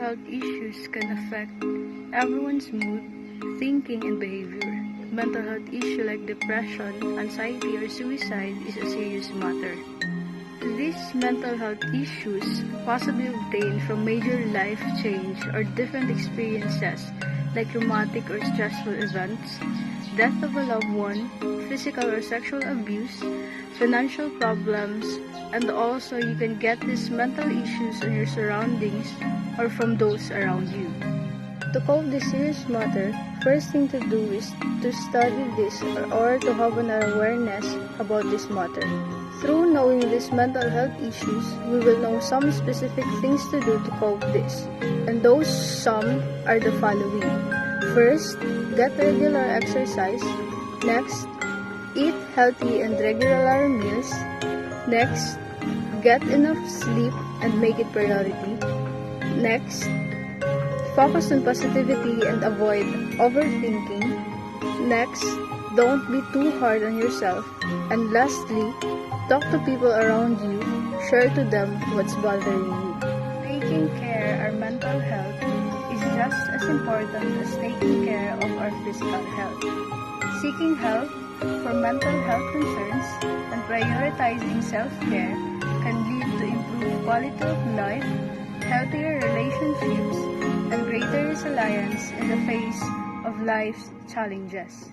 health issues can affect everyone's mood, thinking, and behavior. Mental health issue like depression, anxiety, or suicide is a serious matter. These mental health issues possibly obtain from major life change or different experiences like traumatic or stressful events, death of a loved one, physical or sexual abuse, financial problems, and also you can get these mental issues on your surroundings or from those around you. To cope this serious matter, first thing to do is to study this or to have an awareness about this matter. Through knowing these mental health issues, we will know some specific things to do to cope this. And those some are the following. First, get regular exercise. Next, eat healthy and regular meals. Next, get enough sleep and make it priority. Next, focus on positivity and avoid overthinking. Next, don't be too hard on yourself. And lastly, talk to people around you. Share to them what's bothering you. Taking care of our mental health is just as important as taking care of our physical health. Seeking help for mental health concerns and prioritizing self-care can lead to improved quality of life, healthier relationships, and greater resilience in the face of life's challenges.